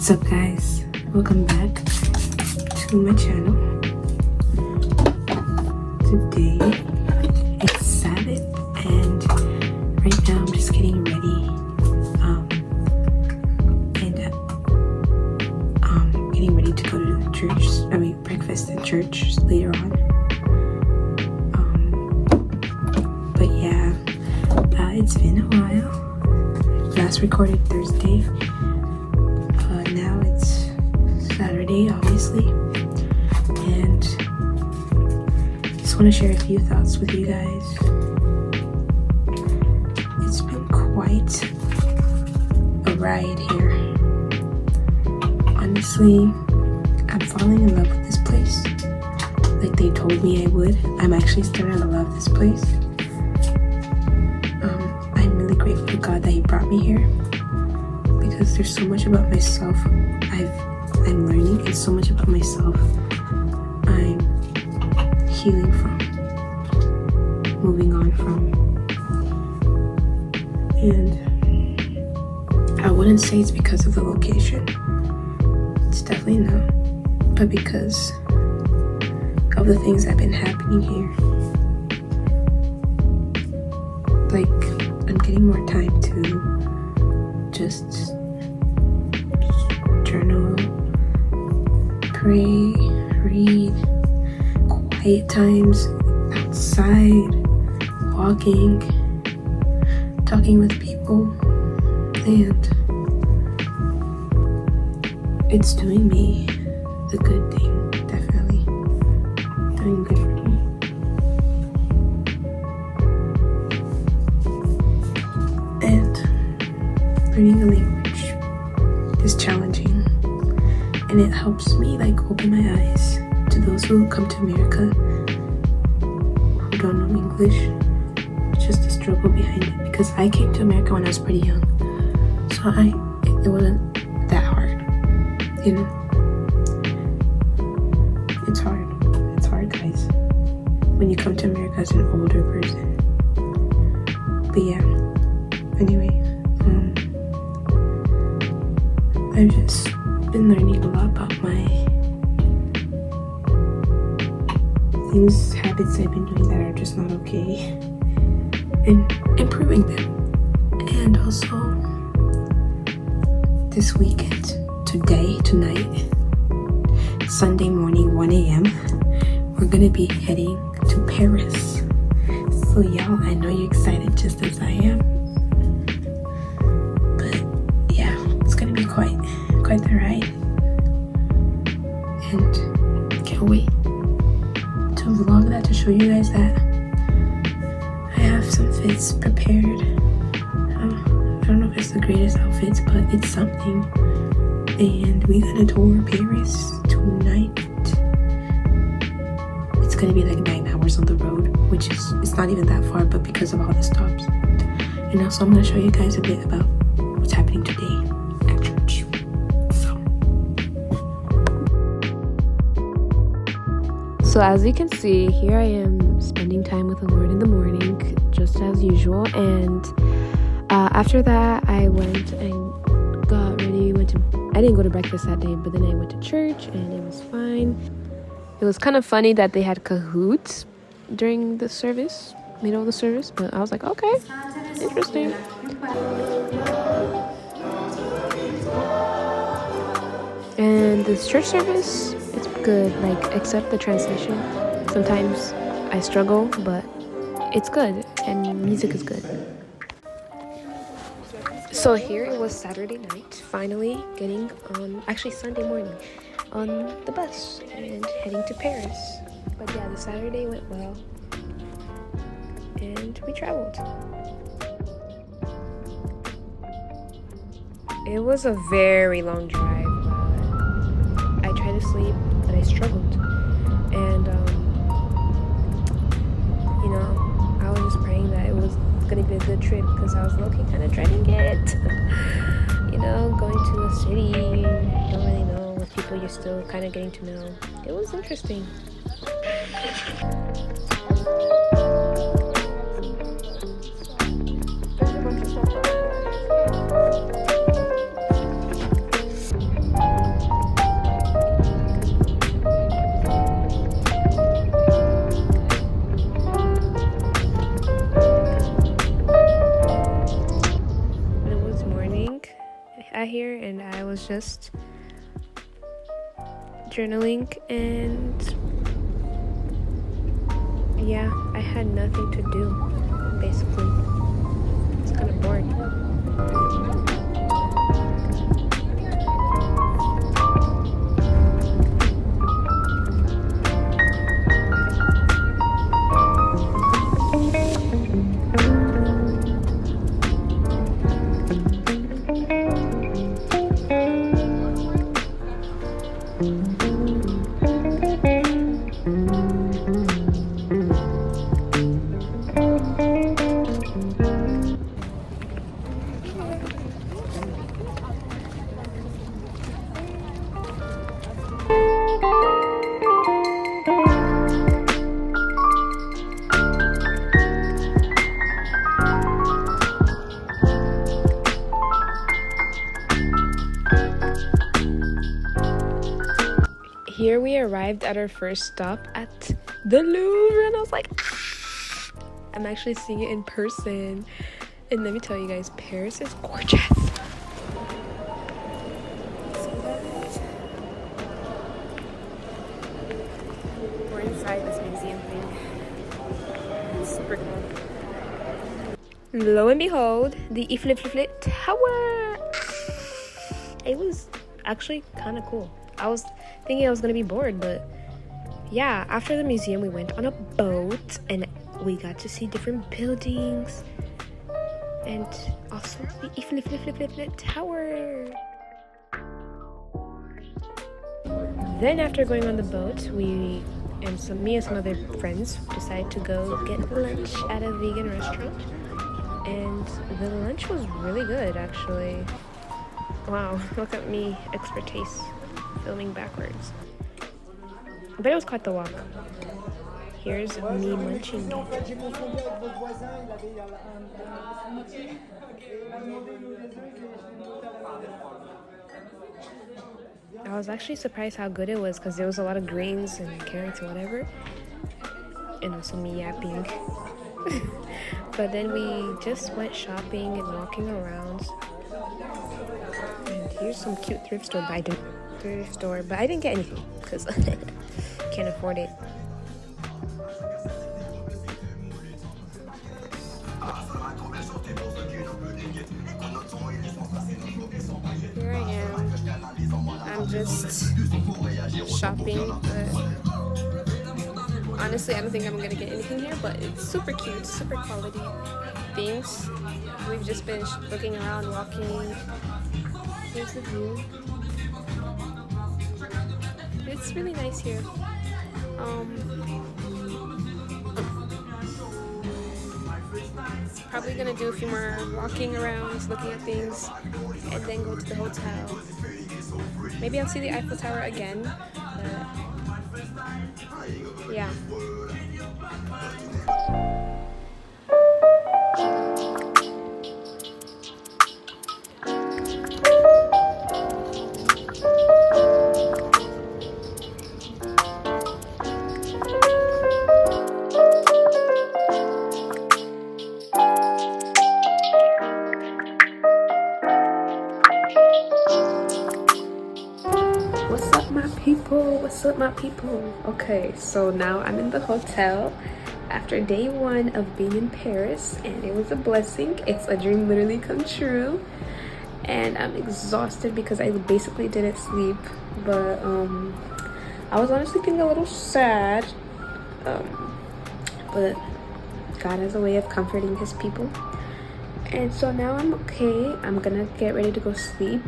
What's up, guys? Welcome back to my channel. Today it's Sabbath and right now I'm just getting ready getting ready to go to the church. Breakfast at church later on. But yeah, it's been a while. Last recorded Thursday. Now it's Saturday, obviously, and just want to share a few thoughts with you guys. It's been quite a ride here. Honestly, I'm falling in love with this place like they told me I would. I'm actually starting to love this place. I'm really grateful to God that He brought me here, because there's so much about myself I'm learning, and so much about myself I'm healing from, moving on from. And I wouldn't say it's because of the location. It's definitely not. But because of the things that have been happening here. Like, I'm getting more time to just journal, pray, read, quiet times outside, walking, talking with people, and it's doing me the good thing, definitely doing good for me. And learning a language is challenging, and it helps me open my eyes to those who come to America who don't know English. It's just the struggle behind it, because I came to America when I was pretty young, so it wasn't that hard, you know. It's hard, guys, when you come to America as an older person. But yeah, anyway, I've just been learning a lot about my habits I've been doing that are just not okay, and improving them. And also this weekend, tonight, Sunday morning, 1 a.m., we're gonna be heading to Paris. So y'all, I know you're excited just as I am. But yeah, it's gonna be quite the ride, and can't wait to vlog that, to show you guys that I have some fits prepared. I don't know if it's the greatest outfits, but it's something. And we gonna tour Paris tonight. It's gonna be 9 hours on the road, which is, it's not even that far, but because of all the stops. And also I'm gonna show you guys a bit about what's happening today at church. So as you can see, here I am spending time with the Lord in the morning, just as usual. And after that, I went and got ready. I didn't go to breakfast that day, but then I went to church, and it was fine. It was kind of funny that they had cahoots during the service, middle of the service, but I was like, okay, interesting. And this church service, it's good, except the translation. Sometimes I struggle, but it's good, and music is good. So here it was Saturday night, finally getting on, actually Sunday morning, on the bus and heading to Paris. But yeah, the Saturday went well, and we traveled. It was a very long drive. I tried to sleep, but I struggled. And, I was just praying that it was going to be a good trip, because I was low-key kind of dreading it. Going to a city you don't really know, with people you're still kind of getting to know. It was interesting. There's a bunch of stuff. was just journaling, and yeah, I had nothing to do, basically. It's kind of boring. Here we arrived at our first stop at the Louvre, and I was like, I'm actually seeing it in person. And let me tell you guys, Paris is gorgeous. We're inside this museum thing. It's super cool. Lo and behold, the Eiffel Tower. It was actually kind of cool. I was thinking I was gonna be bored, but yeah, after the museum we went on a boat and we got to see different buildings and also the Eiffel Tower. Then after going on the boat, me and some other friends decided to go get lunch at a vegan restaurant, and the lunch was really good, actually. Wow, look at me, expertise, filming backwards. But it was quite the walk. Here's me munching. I was actually surprised how good it was, because there was a lot of greens and carrots and whatever, and also me yapping. But then we just went shopping and walking around. And here's some cute thrift store, but I didn't get anything because can't afford it. Here I am. I'm just shopping, but honestly I don't think I'm gonna get anything here, but it's super cute, super quality things. We've just been looking around, walking. Here's the view. It's really nice here. Probably gonna do a few more walking around, looking at things, and then go to the hotel. Maybe I'll see the Eiffel Tower again, but yeah. What's up, my people? Okay, so now I'm in the hotel after day one of being in Paris, and it was a blessing. It's a dream literally come true, and I'm exhausted because I basically didn't sleep, but I was honestly feeling a little sad, but God has a way of comforting his people, and so now I'm okay. I'm gonna get ready to go sleep.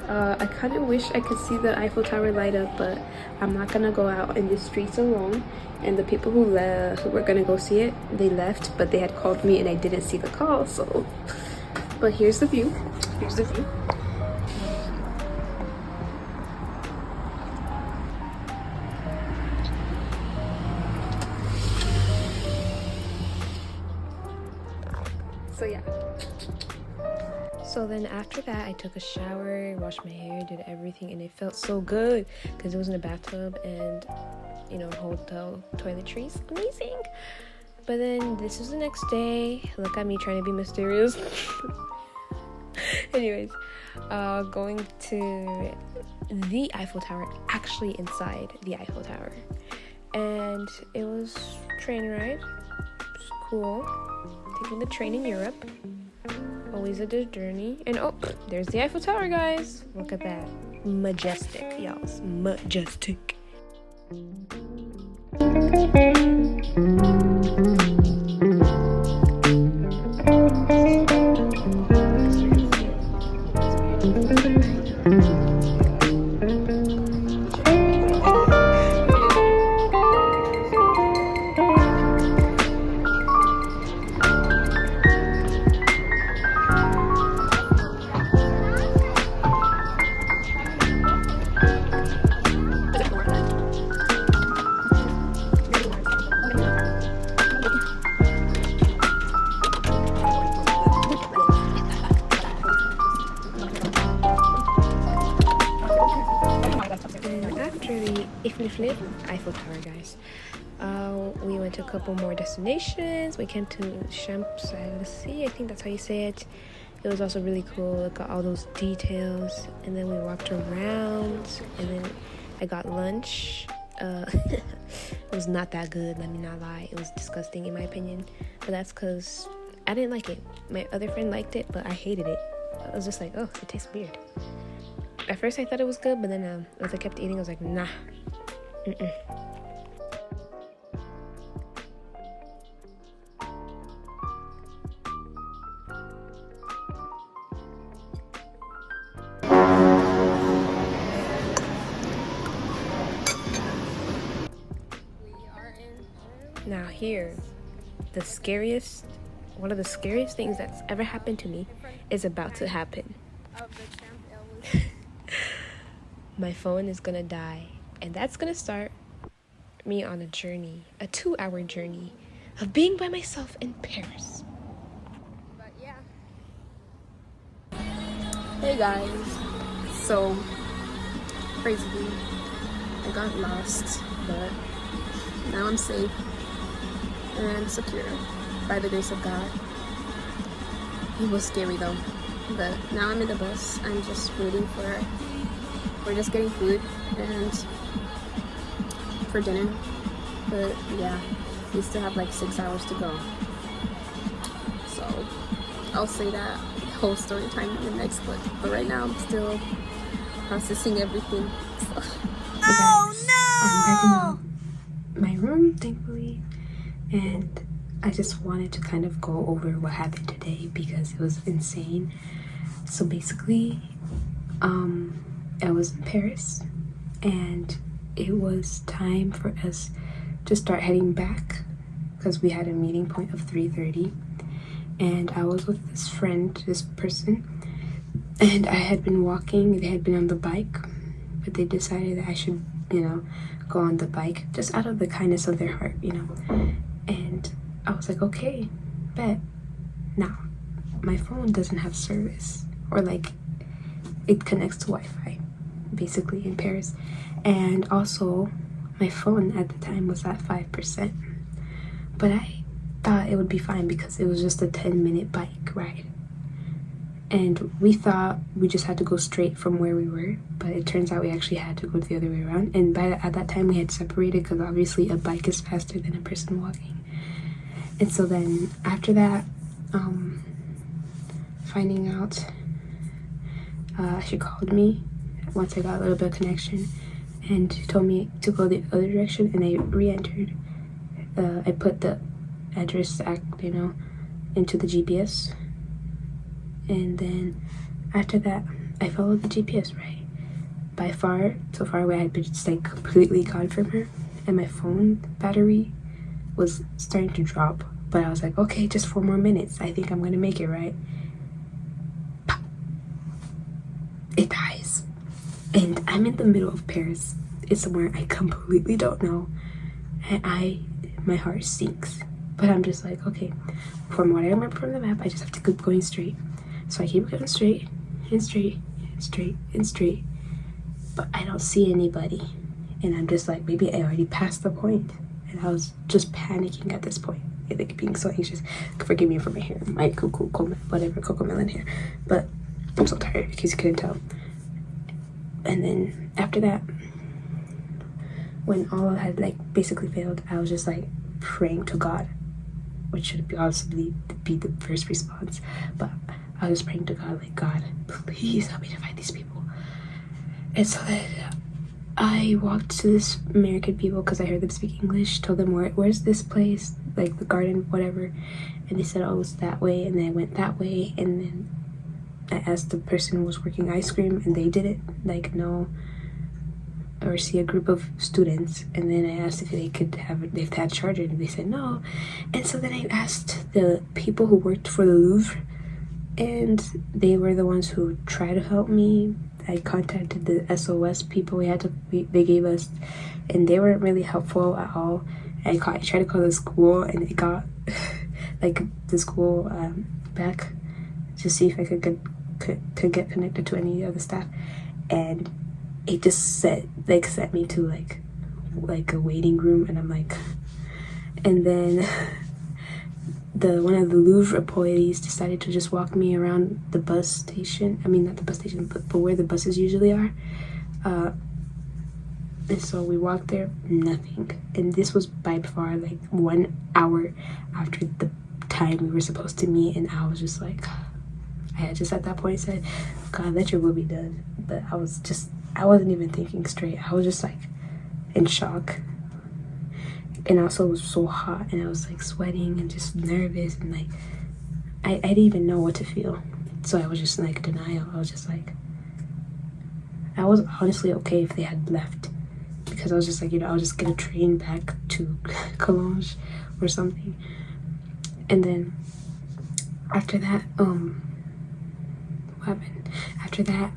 I kind of wish I could see the Eiffel Tower light up, but I'm not gonna go out in the streets alone. And the people who were gonna go see it, they left, but they had called me and I didn't see the call. So, but here's the view. Here's the view. So yeah. So then after that, I took a shower, washed my hair, did everything, and it felt so good because it was in a bathtub and, you know, hotel toiletries. Amazing. But then this was the next day. Look at me trying to be mysterious. Anyways, going to the Eiffel Tower, actually inside the Eiffel Tower. And it was a train ride. It was cool. Taking the train in Europe. Always a good journey. And oh, there's the Eiffel Tower, guys. Look at that. Majestic, y'all. It's majestic. Eiffel Tower, guys. We went to a couple more destinations. We came to Champs-Élysées, I think that's how you say it. It was also really cool. It got all those details, and then we walked around, and then I got lunch. It was not that good, let me not lie. It was disgusting in my opinion, but that's because I didn't like it. My other friend liked it, but I hated it. I was just like, oh, it tastes weird. At first I thought it was good, but then as I kept eating, I was like, nah. Now here, one of the scariest things that's ever happened to me is about to happen. My phone is gonna die, and that's gonna start me on a journey, a 2-hour journey of being by myself in Paris. But yeah. Hey guys, so crazily, I got lost, but now I'm safe and secure by the grace of God. It was scary though, but now I'm in the bus. I'm just waiting we're just getting food and for dinner, but yeah, we still have like 6 hours to go, so I'll say that whole story time in the next clip, but right now I'm still processing everything, so. Oh no! I'm back in my room, thankfully, and I just wanted to kind of go over what happened today because it was insane. So basically, I was in Paris, and it was time for us to start heading back because we had a meeting point of 3:30, and I was with this person, and I had been walking. They had been on the bike, but they decided that I should, go on the bike just out of the kindness of their heart, and I was like, okay, bet. Now, my phone doesn't have service, or like it connects to Wi-Fi, basically in Paris. And also, my phone at the time was at 5%. But I thought it would be fine because it was just a 10-minute bike ride. And we thought we just had to go straight from where we were, but it turns out we actually had to go the other way around. And at that time, we had separated because obviously a bike is faster than a person walking. And so then after that, finding out, she called me once I got a little bit of connection and told me to go the other direction, and I re-entered. I put the address, into the GPS, and then after that, I followed the GPS, right? So far away, I had been just like completely gone from her, and my phone battery was starting to drop, but I was like, okay, just 4 more minutes. I think I'm gonna make it, right? Pop. It dies. And I'm in the middle of Paris. It's somewhere I completely don't know. And my heart sinks. But I'm just like, okay, from what I remember from the map, I just have to keep going straight. So I keep going straight, and straight, and straight, and straight. But I don't see anybody. And I'm just like, maybe I already passed the point. And I was just panicking at this point, like being so anxious. Forgive me for my hair, my cocomelon hair. But I'm so tired, in case you couldn't tell. And then after that, when all had like basically failed, I was just like praying to God, which should be obviously be the first response. But I was praying to God, like, God, please help me to find these people. And so then I walked to this American people because I heard them speak English, told them where's this place, like the garden, whatever. And they said, oh, it's that way. And then I went that way. And then I asked the person who was working ice cream, and they didn't like know or see a group of students. And then I asked if they had charger, and they said no. And so then I asked the people who worked for the Louvre, and they were the ones who tried to help me. I contacted the SOS people they gave us, and they weren't really helpful at all. I tried to call the school, and it got like the school back to see if I could get connected to any other staff, and it just sent me to like a waiting room, and I'm like, and then one of the Louvre employees decided to just walk me around the bus station. I mean, not the bus station, but where the buses usually are. And so we walked there, nothing. And this was by far like 1 hour after the time we were supposed to meet, and I was just like, I had just at that point said, God, let your will be done. But I wasn't even thinking straight. I was just like in shock. And also it was so hot, and I was like sweating and just nervous, and like I didn't even know what to feel. So I was just like denial. I was just like, I was honestly okay if they had left, because I was just like, I'll just get a train back to Cologne or something. And then after that, what happened? After that,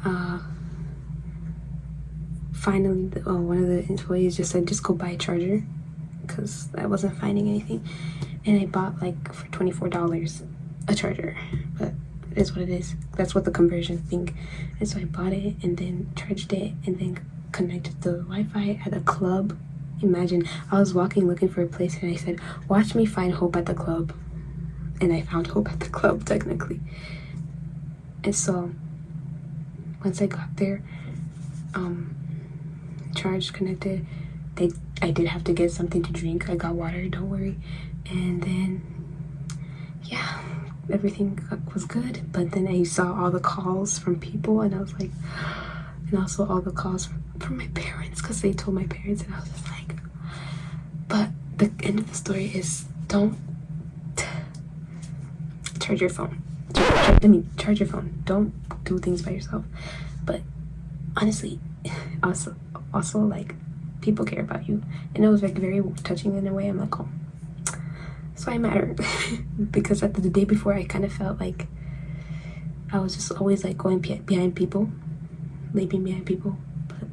finally, one of the employees just said, just go buy a charger, because I wasn't finding anything. And I bought like for $24 a charger, but it is what it is. That's what the conversion thing. And so I bought it, and then charged it, and then connected the Wi-Fi at a club. Imagine, I was walking looking for a place, and I said, watch me find hope at the club. And I found hope at the club, technically. And so once I got there, charged, connected, I did have to get something to drink. I got water, don't worry. And then yeah, everything was good. But then I saw all the calls from people, and I was like, and also all the calls from my parents, because they told my parents, and I was just like, but the end of the story is, don't charge your phone. Charge your phone. Don't do things by yourself. But honestly, also like, people care about you, and it was like very touching in a way. I'm like, oh, so I matter. Because at the day before, I kind of felt like I was just always like going behind people, leaping behind people, but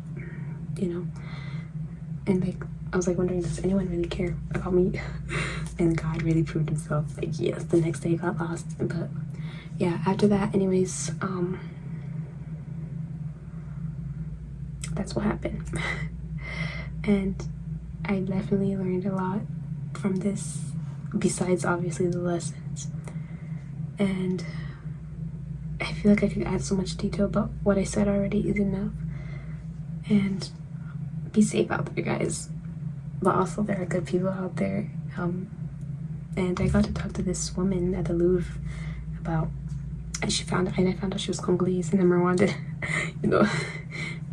and like I was like wondering, does anyone really care about me? And God really proved himself. Like, yes, the next day I got lost. But yeah, after that, anyways, that's what happened. And I definitely learned a lot from this, besides obviously the lessons. And I feel like I could add so much detail, but what I said already is enough. And be safe out there, guys. But also, there are good people out there. And I got to talk to this woman at the Louvre about, and I found out she was Congolese and I'm Rwandan,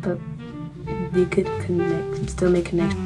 but we could connect, still make connections.